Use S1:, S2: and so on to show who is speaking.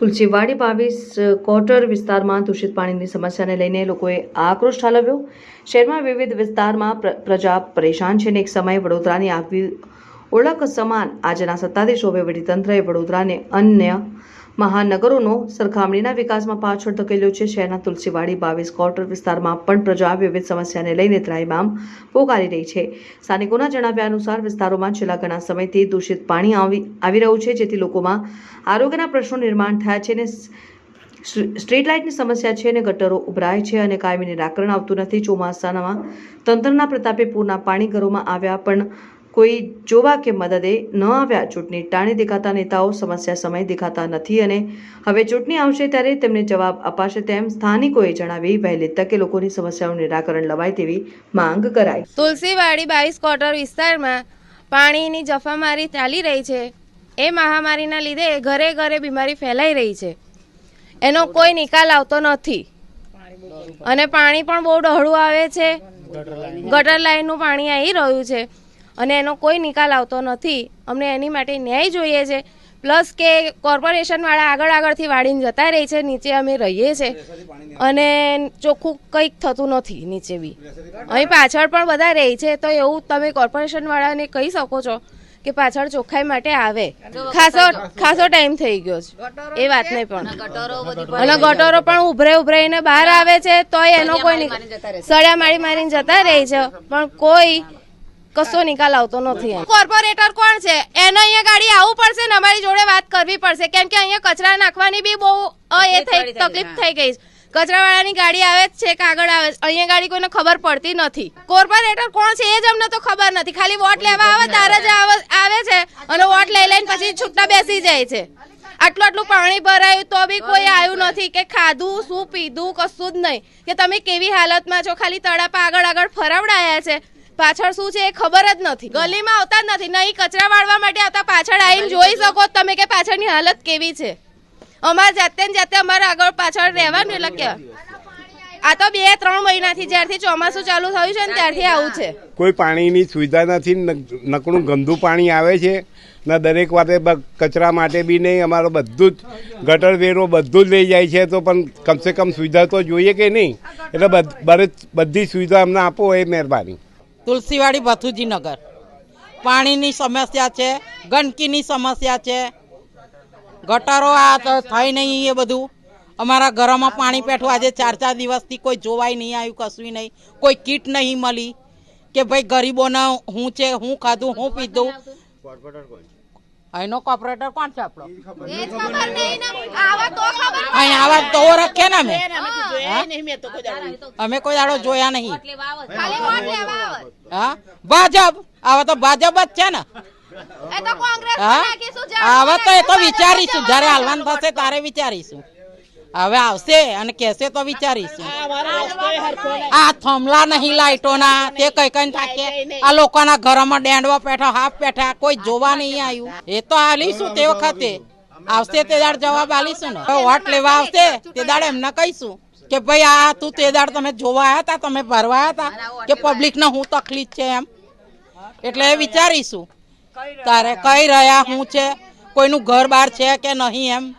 S1: તુલસીવાડી 22 quarter વિસ્તારમાં દૂષિત પાણીની સમસ્યાને લઈને લોકોએ આક્રોશ ઠાલવ્યો। શહેરમાં વિવિધ વિસ્તારમાં પ્રજા પરેશાન છે અને એક સમયે વડોદરાની આગવી ઓળખ સમાન આજના સત્તાધીશો વહીવટીતંત્રએ વડોદરાને અન્ય મહાનગરોનો સરખામણીના વિકાસમાં પાછળ ધકેલ્યો છે। શહેરના તુલસીવાડી 22 ક્વાર્ટર વિસ્તારમાં પણ પ્રજા વિવિધ સમસ્યાને લઈને ત્રાહિમામ પોકારી રહી છે। સ્થાનિકોના જણાવ્યા અનુસાર વિસ્તારોમાં છેલ્લા ઘણા સમયથી દૂષિત પાણી આવી રહ્યું છે, જેથી લોકોમાં આરોગ્યના પ્રશ્નો નિર્માણ થયા છે અને સ્ટ્રીટ લાઇટની સમસ્યા છે અને ગટરો ઉભરાય છે અને કાયમી નિરાકરણ આવતું નથી। ચોમાસામાં તંત્રના પ્રતાપે પૂરના પાણી ઘરોમાં આવ્યા પણ કોઈ જોવા કે મદદે ન આવ્યા। ચૂંટણી ટાણે દેખાતા નેતાઓ સમસ્યા સમય દેખાતા નથી અને હવે ચૂંટણી આવશે ત્યારે તેમને જવાબ અપાશે તેમ સ્થાનિકોએ જણાવી વહેલી તકે લોકોની સમસ્યાઓનું નિરાકરણ લવાય તેવી માંગ કરાઈ।
S2: તુલસીવાડી 22 ક્વાર્ટર વિસ્તારમાં પાણીની જફામારી ચાલી રહી છે। એ મહામારીના લીધે ઘરે ઘરે બીમારી ફેલાઈ રહી છે, એનો કોઈ નિકાલ આવતો નથી અને પાણી પણ બહુ ડહોળું આવે છે। ગટર લાઈનનું પાણી આવી રહ્યું છે અને એનો કોઈ નિકાલ આવતો નથી। અમને એની માટે ન્યાય જોઈએ છે, પ્લસ કે કોર્પોરેશનવાળા આગળથી વાળીને જતા રહે છે। નીચે અમે રહીએ છીએ અને ચોખ્ખું કંઈક થતું નથી નીચે બી। અહીં પાછળ પણ બધા રહે છે, તો એવું તમે કોર્પોરેશનવાળાને કહી શકો છો કે પાછળ ચોખ્ખાઈ માટે આવે। ખાસો ટાઈમ થઈ ગયો છે એ વાતને પણ, અને ગટરો પણ ઉભરાઈને બહાર આવે છે તોય એનો કોઈ સળિયા મારીને જતા રહે છે પણ કોઈ કશો નિકાલ આવતો નથી। કોર્પોરેટર કોણ છે? એને અહીંયા ગાડી આવવું પડશે ને અમારી જોડે વાત કરવી પડશે, કેમ કે અહીંયા કચરા નાખવાની બી બહુ તકલીફ થઈ ગઈ છે। કચરાવાળાની ગાડી આવે જ છે કે આગળ આવે છે, અહીંયા ગાડી કોઈને ખબર પડતી નથી। કોર્પોરેટર કોણ છે એ જ અમને તો ખબર નથી, ખાલી વોટ લેવા આવે ત્યારે જ આવે છે અને વોટ લઈને પછી છૂટા બેસી જાય છે। આટલું પાણી ભરાયું તો બી કોઈ આવ્યું નથી કે ખાધું શું પીધું કશું જ નહીં, કે તમે કેવી હાલતમાં છો। ખાલી તળાપા આગળ ફરાવડાયા છે, પાછળ શું છે એ ખબર જ નથી। ગલીમાં આવતા જ નથી, નહીં કચરા વાળવા માટે આવતા, પાછળ આવીને જોઈ શકો તમે કે પાછળની હાલત કેવી છે। અમારે જાતે અમારે આગળ પાછળ રહેવાનું, એટલે કે આ તો 2-3 મહિનાથી જ્યારથી ચોમાસું ચાલુ થયું છે ને ત્યારથી આવું છે।
S3: કોઈ પાણીની સુવિધા નથી, નકરું ગંદુ પાણી આવે છે ને દરેક વાતે કચરા માટે બી નહીં, અમારું બધું જ ગટર વેરો બધું જ લઈ જાય છે, તો પણ કમસે કમ સુવિધા તો જોઈએ કે નહીં? એટલે બધી સુવિધા અમને આપો એ મહેરબાની।
S4: તુલસીવાડી ભથુજીનગર પાણીની સમસ્યા છે, ગંદકીની સમસ્યા છે, ગટરો આ થઈ નહીં, એ બધું અમારા ઘરોમાં પાણી પેઠું આજે 4 દિવસથી કોઈ જોવાય નહીં આવ્યું, કશું નહીં, કોઈ કીટ નહીં મળી કે ભાઈ ગરીબોને હું છે, હું ખાધું, હું પીધું। અહીંનો કોર્પોરેટર કોણ છે આપણો? અહીં આવા તો રખે ને અમે કોઈ દાડો જોયા નહીં। હા, ભાજપ આવા તો ભાજપ જ છે ને। હવે તો એ તો વિચારીશું, જયારે હાલવાનું થશે ત્યારે વિચારીશું। હવે આવશે અને કહેશે તો વિચારીશું। આ થંભલા નહીં લાઈટોના, તે કઈ થાકે, આ લોકોના ઘરોમાં ડેન્ડવા પેઠા, હાફ પેઠા, કોઈ જોવા નહીં આવ્યું। એ તો હાલીશું, તે વખતે આવશે તે દાડ જવાબ આલીશું ને। વોટ લેવા આવશે તે દાડ એમને કહીશું કે ભાઈ આ તું તે દાડ તમે જોવા આવ્યા હતા, તમે ભરવા આવ્યા હતા કે પબ્લિકને હું તકલીફ છે એમ, એટલે એ વિચારીશું તારે કઈ રહ્યા હું છે, કોઈનું ઘર બાર છે કે નહીં એમ।